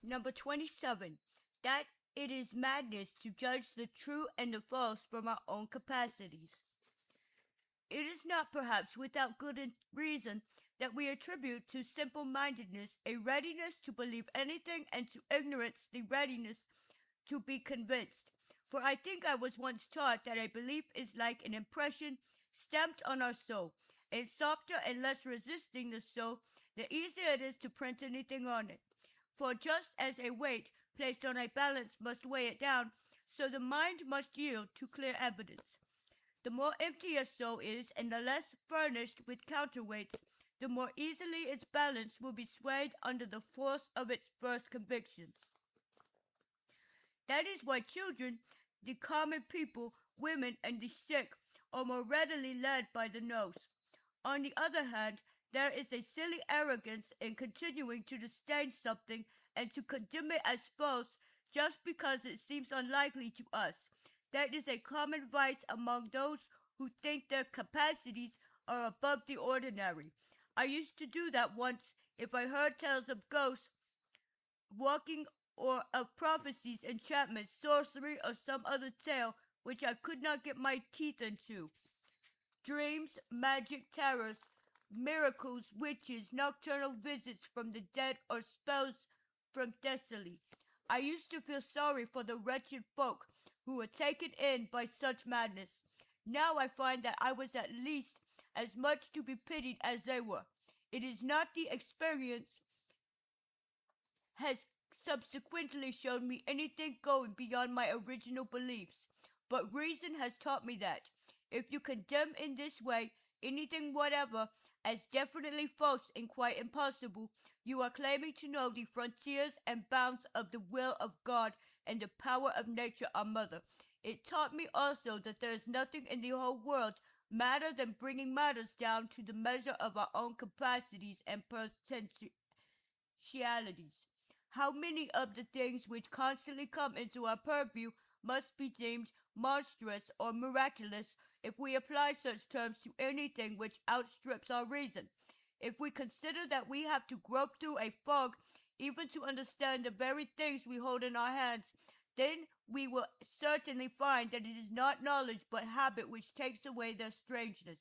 Number 27. That it is madness to judge the true and the false from our own capacities. It is not perhaps without good reason that we attribute to simple-mindedness a readiness to believe anything and to ignorance the readiness to be convinced. For I think I was once taught that a belief is like an impression stamped on our soul, and softer and less resisting the soul, the easier it is to print anything on it. For just as a weight placed on a balance must weigh it down, so the mind must yield to clear evidence. The more empty a soul is, and the less furnished with counterweights, the more easily its balance will be swayed under the force of its first convictions. That is why children, the common people, women, and the sick are more readily led by the nose. On the other hand, there is a silly arrogance in continuing to disdain something and to condemn it as false just because it seems unlikely to us. That is a common vice among those who think their capacities are above the ordinary. I used to do that once if I heard tales of ghosts walking or of prophecies, enchantments, sorcery, or some other tale which I could not get my teeth into. Dreams, magic, terrors, miracles, witches, nocturnal visits from the dead, or spells from Thessaly. I used to feel sorry for the wretched folk who were taken in by such madness. Now I find that I was at least as much to be pitied as they were. It is not the experience has subsequently shown me anything going beyond my original beliefs, but reason has taught me that if you condemn in this way anything whatever as definitely false and quite impossible, you are claiming to know the frontiers and bounds of the will of God and the power of nature, our mother. It taught me also that there is nothing in the whole world madder than bringing matters down to the measure of our own capacities and potentialities. How many of the things which constantly come into our purview must be deemed monstrous or miraculous if we apply such terms to anything which outstrips our reason? If we consider that we have to grope through a fog even to understand the very things we hold in our hands, then we will certainly find that it is not knowledge but habit which takes away their strangeness.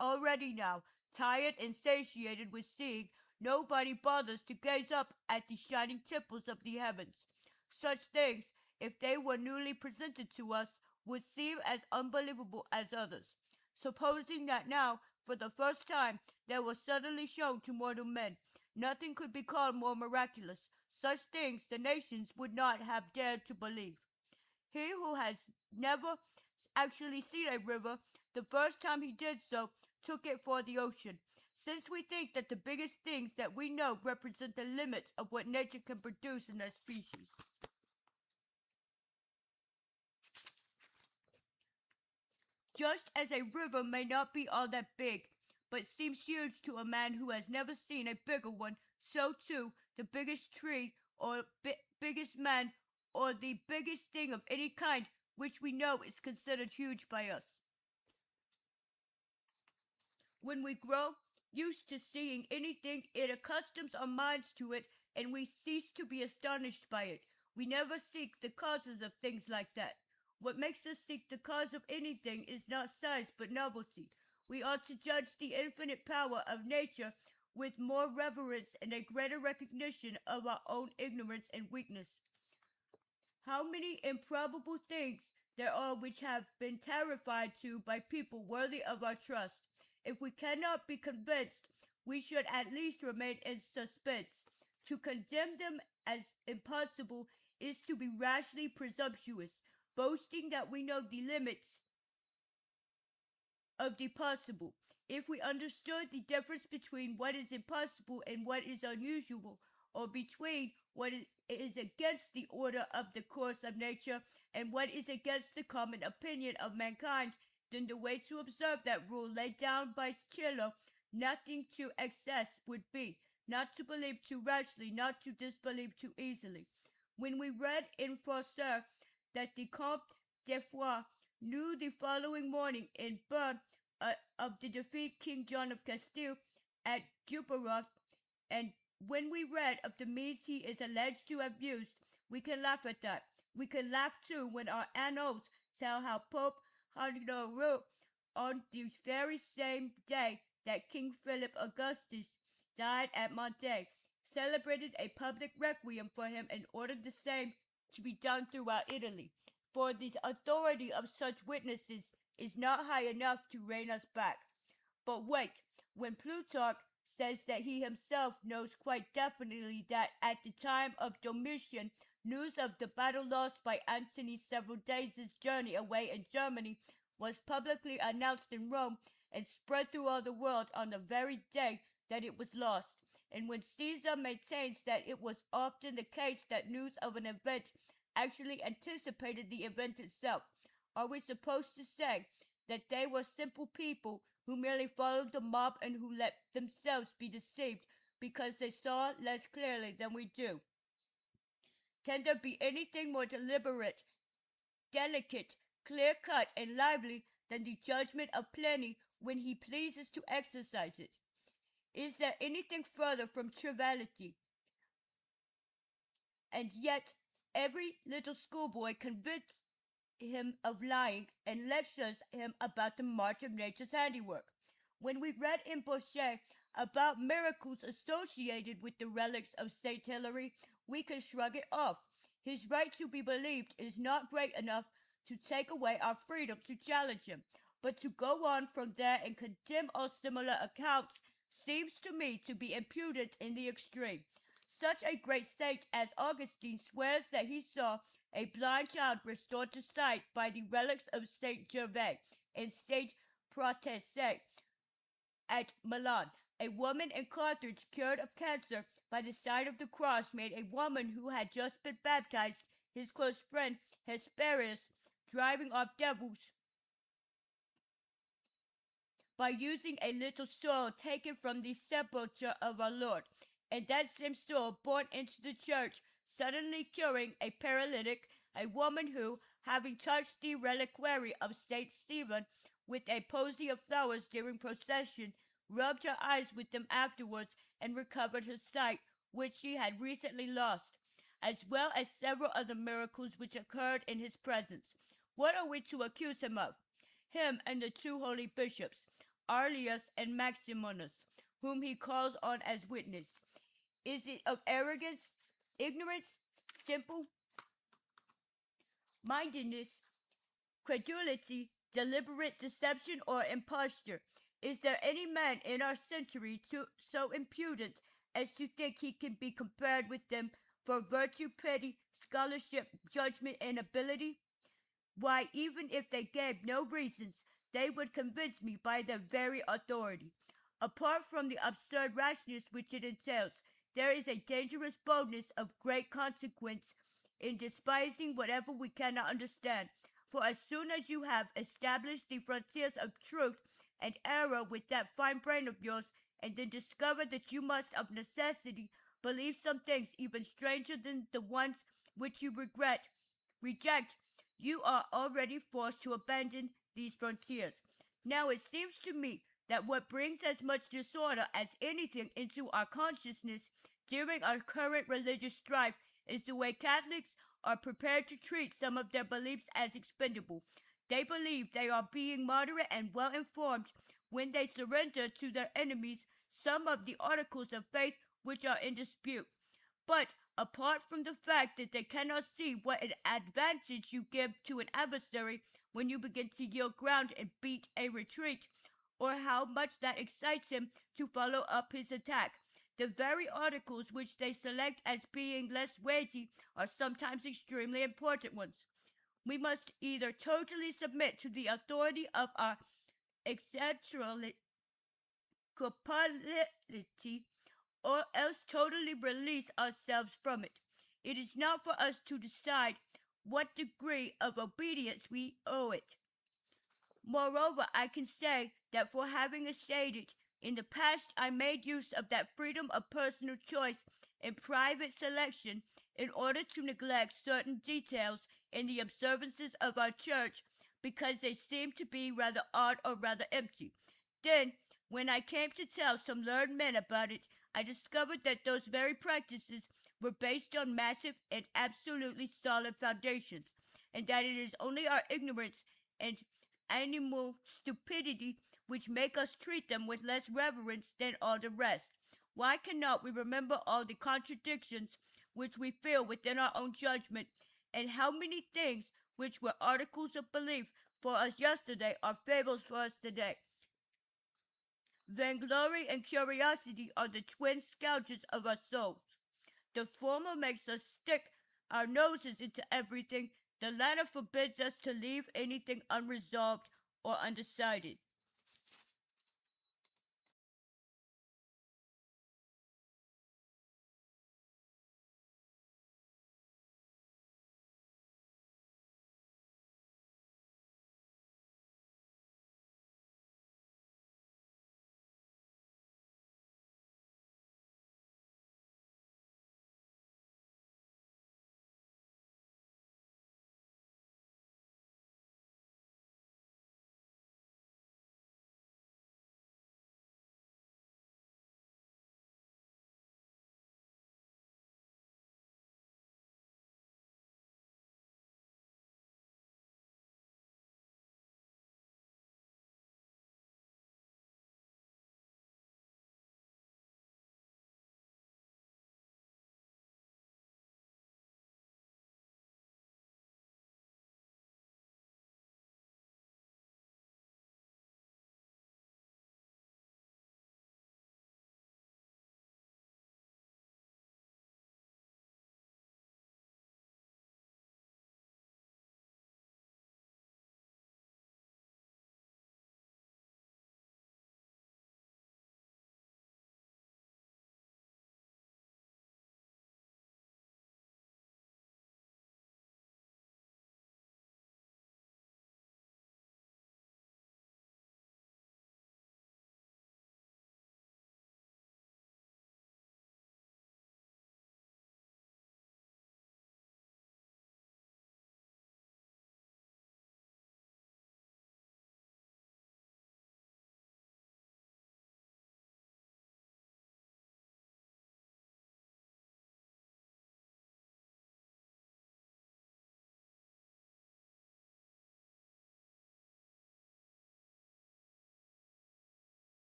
Already now, tired and satiated with seeing, nobody bothers to gaze up at the shining temples of the heavens. Such things, if they were newly presented to us, would seem as unbelievable as others. Supposing that now, for the first time, they were suddenly shown to mortal men, nothing could be called more miraculous. Such things the nations would not have dared to believe. He who has never actually seen a river, the first time he did so, took it for the ocean. Since we think that the biggest things that we know represent the limits of what nature can produce in their species. Just as a river may not be all that big, but seems huge to a man who has never seen a bigger one, so too the biggest tree or biggest man or the biggest thing of any kind which we know is considered huge by us. When we grow used to seeing anything, it accustoms our minds to it, and we cease to be astonished by it. We never seek the causes of things like that. What makes us seek the cause of anything is not size but novelty. We ought to judge the infinite power of nature with more reverence and a greater recognition of our own ignorance and weakness. How many improbable things there are which have been terrified to by people worthy of our trust. If we cannot be convinced, we should at least remain in suspense. To condemn them as impossible is to be rashly presumptuous, boasting that we know the limits of the possible. If we understood the difference between what is impossible and what is unusual, or between what is against the order of the course of nature and what is against the common opinion of mankind, then the way to observe that rule laid down by Schiller, nothing to excess, would be not to believe too rashly, not to disbelieve too easily. When we read in Froissart that the Comte de Foix knew the following morning in Bern of the defeat King John of Castile at Jubaroth, and When we read of the means he is alleged to have used, we can laugh at that. We can laugh too when our annals tell how Pope Honorius, on the very same day that King Philip Augustus died at Monte, celebrated a public requiem for him and ordered the same to be done throughout Italy. For the authority of such witnesses is not high enough to rein us back. But wait, when Plutarch says that he himself knows quite definitely that at the time of Domitian, news of the battle lost by Antony several days' journey away in Germany was publicly announced in Rome and spread through all the world on the very day that it was lost. And when Caesar maintains that it was often the case that news of an event actually anticipated the event itself, are we supposed to say that they were simple people who merely followed the mob and who let themselves be deceived because they saw less clearly than we do? Can there be anything more deliberate, delicate, clear-cut, and lively than the judgment of Pliny when he pleases to exercise it? Is there anything further from triviality? And yet, every little schoolboy convicts him of lying and lectures him about the march of nature's handiwork. When we read in Bossuet about miracles associated with the relics of Saint Hilary, we can shrug it off. His right to be believed is not great enough to take away our freedom to challenge him, but to go on from there and condemn all similar accounts seems to me to be impudent in the extreme. Such a great saint as Augustine swears that he saw a blind child restored to sight by the relics of Saint Gervais and Saint Proteste at Milan. A woman in Carthage cured of cancer by the sign of the cross made a woman who had just been baptized, his close friend Hesperius, driving off devils by using a little soil taken from the sepulchre of our Lord, and that same soil born into the church, suddenly curing a paralytic, a woman who, having touched the reliquary of Saint Stephen with a posy of flowers during procession, rubbed her eyes with them afterwards and recovered her sight, which she had recently lost, as well as several other miracles which occurred in his presence. What are we to accuse him of? Him and the two holy bishops, Arlius and Maximinus, whom he calls on as witness. Is it of arrogance, ignorance, simple mindedness, credulity, deliberate deception, or imposture? Is there any man in our century so impudent as to think he can be compared with them for virtue, pity, scholarship, judgment, and ability? Why, even if they gave no reasons, they would convince me by their very authority. Apart from the absurd rashness which it entails, there is a dangerous boldness of great consequence in despising whatever we cannot understand. For as soon as you have established the frontiers of truth and error with that fine brain of yours, and then discover that you must of necessity believe some things even stranger than the ones which you reject, you are already forced to abandon these frontiers. Now it seems to me that what brings as much disorder as anything into our consciousness during our current religious strife is the way Catholics are prepared to treat some of their beliefs as expendable. They believe they are being moderate and well informed when they surrender to their enemies some of the articles of faith which are in dispute. But apart from the fact that they cannot see what an advantage you give to an adversary when you begin to yield ground and beat a retreat, or how much that excites him to follow up his attack, the very articles which they select as being less weighty are sometimes extremely important ones. We must either totally submit to the authority of our exceptionality or else totally release ourselves from it. It is not for us to decide what degree of obedience we owe it. Moreover, I can say that for having essayed it in the past, I made use of that freedom of personal choice and private selection in order to neglect certain details in the observances of our church because they seemed to be rather odd or rather empty. Then, when I came to tell some learned men about it, I discovered that those very practices were based on massive and absolutely solid foundations, and that it is only our ignorance and animal stupidity which make us treat them with less reverence than all the rest. Why cannot we remember all the contradictions which we feel within our own judgment, and how many things which were articles of belief for us yesterday are fables for us today? Vainglory and curiosity are the twin scourges of our souls. The former makes us stick our noses into everything, the latter forbids us to leave anything unresolved or undecided.